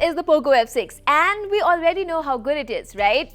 is the Poco F6 and we already know how good it is, right?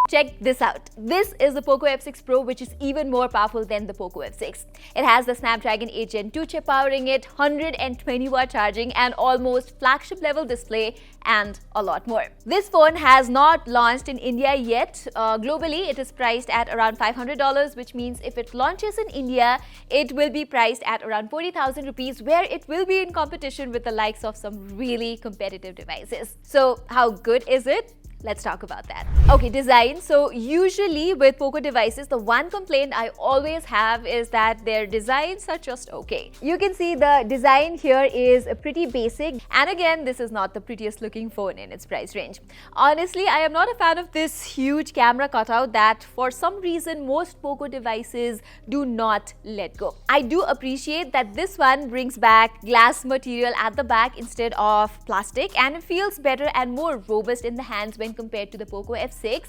Check this out. This is the Poco F6 Pro, which is even more powerful than the Poco F6. It has the Snapdragon 8 Gen 2 chip powering it, 120-watt charging and almost flagship level display and a lot more. This phone has not launched in India yet. Globally, it is priced at around $500, which means if it launches in India, it will be priced at around 40,000 rupees, where it will be in competition with the likes of some really competitive devices. So how good is it? Let's talk about that. Okay, design. So usually with Poco devices, the one complaint I always have is that their designs are just okay. You can see the design here is pretty basic, and again, this is not the prettiest looking phone in its price range. Honestly, I am not a fan of this huge camera cutout that for some reason most Poco devices do not let go. I do appreciate that this one brings back glass material at the back instead of plastic, and it feels better and more robust in the hands when compared to the Poco F6,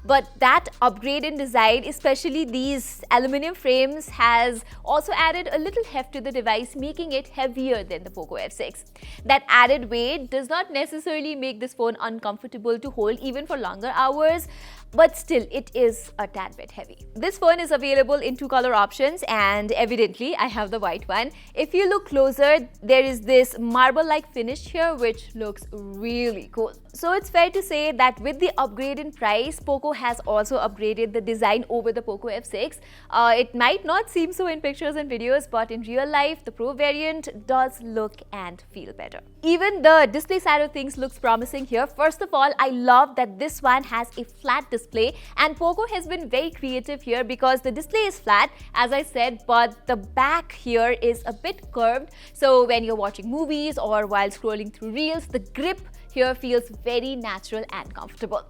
but that upgrade in design, especially these aluminum frames, has also added a little heft to the device, making it heavier than the Poco F6. That added weight does not necessarily make this phone uncomfortable to hold even for longer hours, but still it is a tad bit heavy. This phone is available in two color options, and evidently I have the white one. If you look closer, there is this marble-like finish here which looks really cool. So it's fair to say that with the upgrade in price, Poco has also upgraded the design over the Poco F6. It might not seem so in pictures and videos, but in real life, the Pro variant does look and feel better. Even the display side of things looks promising here. First of all, I love that this one has a flat display, and Poco has been very creative here because the display is flat, as I said, but the back here is a bit curved. So when you're watching movies or while scrolling through reels, the grip here feels very natural and comfortable.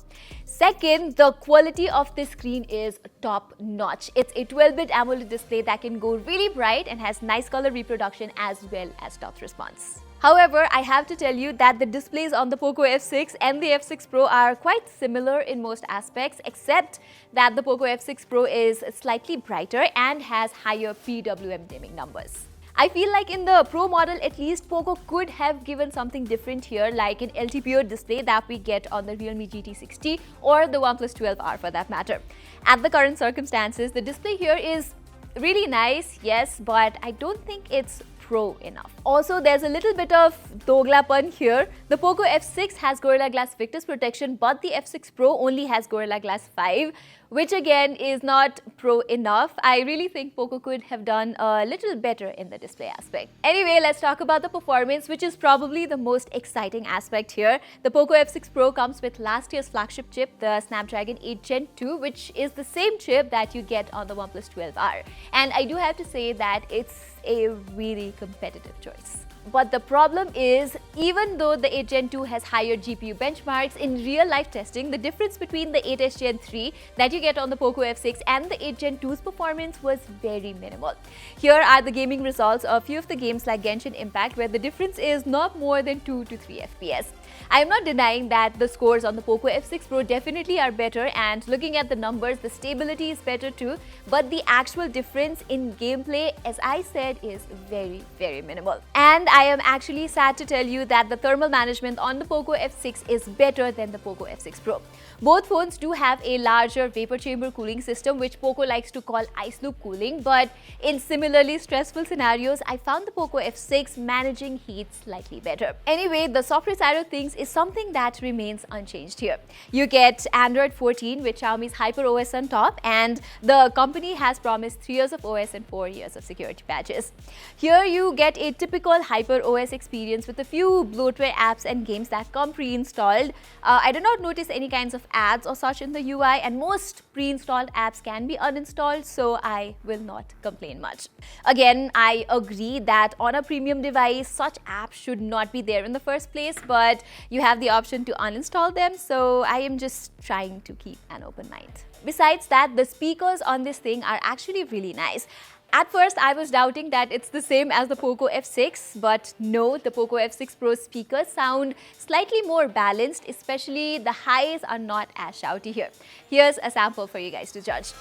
Second, the quality of this screen is top notch. It's a 12-bit AMOLED display that can go really bright and has nice color reproduction as well as depth response. However, I have to tell you that the displays on the Poco F6 and the F6 Pro are quite similar in most aspects, except that the Poco F6 Pro is slightly brighter and has higher PWM dimming numbers. I feel like in the Pro model, at least, Poco could have given something different here, like an LTPO display that we get on the Realme GT60 or the OnePlus 12R for that matter. At the current circumstances, the display here is really nice, yes, but I don't think it's Pro enough. Also, there's a little bit of doglapan here. The Poco F6 has Gorilla Glass Victus protection, but the F6 Pro only has Gorilla Glass 5, which again is not Pro enough. I really think Poco could have done a little better in the display aspect. Anyway, let's talk about the performance, which is probably the most exciting aspect here. The Poco F6 Pro comes with last year's flagship chip, the Snapdragon 8 Gen 2, which is the same chip that you get on the OnePlus 12R. And I do have to say that it's a really competitive choice. But the problem is, even though the 8 Gen 2 has higher GPU benchmarks, in real-life testing, the difference between the 8S Gen 3 that you get on the Poco F6 and the 8 Gen 2's performance was very minimal. Here are the gaming results of a few of the games like Genshin Impact, where the difference is not more than 2 to 3 FPS. I am not denying that the scores on the Poco F6 Pro definitely are better, and looking at the numbers, the stability is better too, but the actual difference in gameplay, as I said, is very, very minimal. And I am actually sad to tell you that the thermal management on the Poco F6 is better than the Poco F6 Pro. Both phones do have a larger vapor chamber cooling system, which Poco likes to call ice loop cooling, but in similarly stressful scenarios, I found the Poco F6 managing heat slightly better. Anyway, the software side of things is something that remains unchanged here. You get Android 14 with Xiaomi's HyperOS on top, and the company has promised 3 years of OS and 4 years of security patches. Here you get a typical HyperOS experience with a few bloatware apps and games that come pre-installed. I do not notice any kinds of ads or such in the UI, and most pre-installed apps can be uninstalled, so I will not complain much. Again, I agree that on a premium device, such apps should not be there in the first place, but you have the option to uninstall them, so I am just trying to keep an open mind. Besides that, the speakers on this thing are actually really nice. At first, I was doubting that it's the same as the Poco F6, but no, the Poco F6 Pro speakers sound slightly more balanced, especially the highs are not as shouty here. Here's a sample for you guys to judge.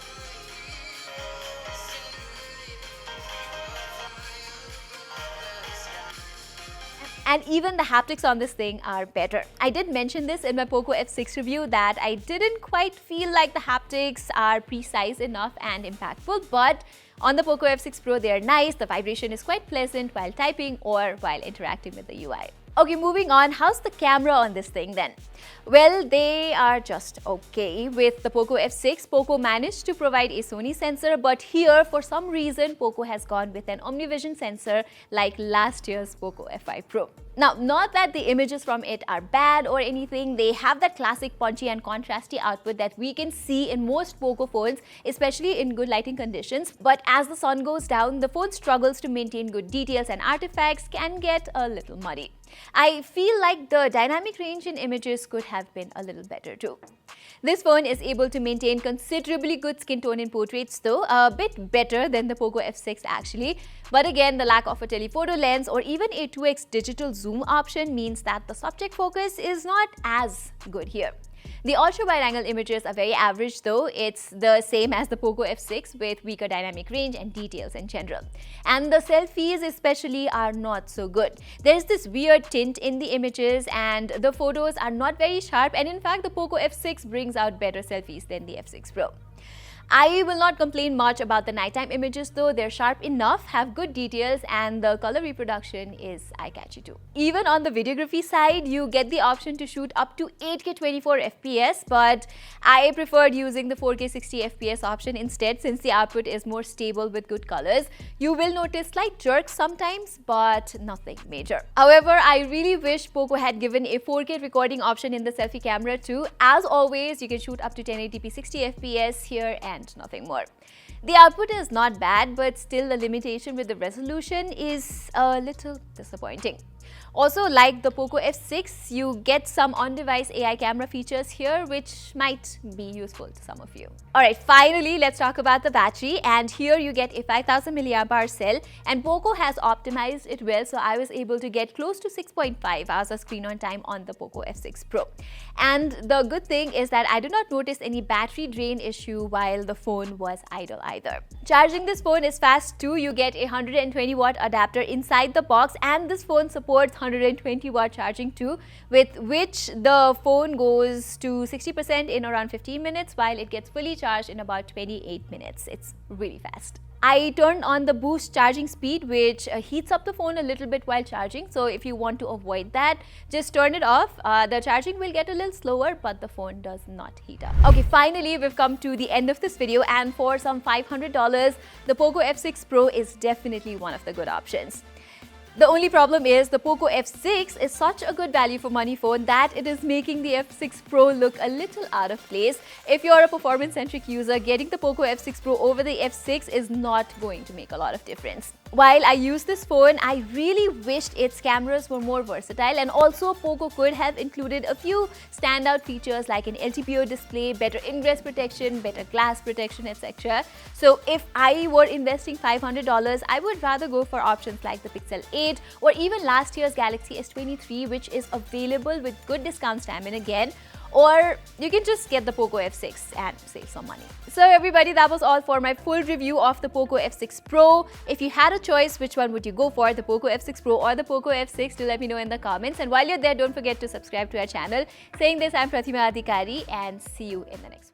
And even the haptics on this thing are better. I did mention this in my Poco F6 review that I didn't quite feel like the haptics are precise enough and impactful, but on the Poco F6 Pro they are nice. The vibration is quite pleasant while typing or while interacting with the UI. Okay, moving on, how's the camera on this thing then? Well, they are just okay. With the Poco F6, Poco managed to provide a Sony sensor, but here, for some reason, Poco has gone with an OmniVision sensor like last year's Poco F5 Pro. Now, not that the images from it are bad or anything, they have that classic punchy and contrasty output that we can see in most Poco phones, especially in good lighting conditions. But as the sun goes down, the phone struggles to maintain good details and artifacts can get a little muddy. I feel like the dynamic range in images could have been a little better too. This phone is able to maintain considerably good skin tone in portraits though, a bit better than the Poco F6 actually. But again, the lack of a telephoto lens or even a 2x digital zoom option means that the subject focus is not as good here. The ultra wide angle images are very average though. It's the same as the Poco F6 with weaker dynamic range and details in general. And the selfies especially are not so good. There's this weird tint in the images and the photos are not very sharp, and in fact the Poco F6 brings out better selfies than the F6 Pro. I will not complain much about the nighttime images though. They're sharp enough, have good details, and the color reproduction is eye-catchy too. Even on the videography side, you get the option to shoot up to 8K 24 FPS, but I preferred using the 4K 60 FPS option instead since the output is more stable with good colors. You will notice slight jerks sometimes, but nothing major. However, I really wish Poco had given a 4K recording option in the selfie camera too. As always, you can shoot up to 1080p 60 FPS here and nothing more. The output is not bad, but still the limitation with the resolution is a little disappointing. Also, like the Poco F6, you get some on-device AI camera features here, which might be useful to some of you. Alright, finally, let's talk about the battery. And here you get a 5000 mAh cell, and Poco has optimized it well, so I was able to get close to 6.5 hours of screen on time on the Poco F6 Pro. And the good thing is that I did not notice any battery drain issue while the phone was idle either. Charging this phone is fast too. You get a 120 watt adapter inside the box, and this phone supports 120 watt charging too, with which the phone goes to 60% in around 15 minutes while it gets fully charged in about 28 minutes. It's really fast. I turned on the boost charging speed, which heats up the phone a little bit while charging, so if you want to avoid that, just turn it off. The charging will get a little slower, but the phone does not heat up. Okay, finally we've come to the end of this video, and for some $500, the Poco F6 Pro is definitely one of the good options. The only problem is the Poco F6 is such a good value for money phone that it is making the F6 Pro look a little out of place. If you're a performance-centric user, getting the Poco F6 Pro over the F6 is not going to make a lot of difference. While I use this phone, I really wished its cameras were more versatile, and also Poco could have included a few standout features like an LTPO display, better ingress protection, better glass protection, etc. So if I were investing $500, I would rather go for options like the Pixel 8 or even last year's Galaxy S23, which is available with good discounts time and again. Or you can just get the Poco F6 and save some money. So everybody, that was all for my full review of the Poco F6 Pro. If you had a choice, which one would you go for, the Poco F6 Pro or the Poco F6? Do let me know in the comments. And while you're there, don't forget to subscribe to our channel. Saying this, I'm Pratima Adhikari, and see you in the next one.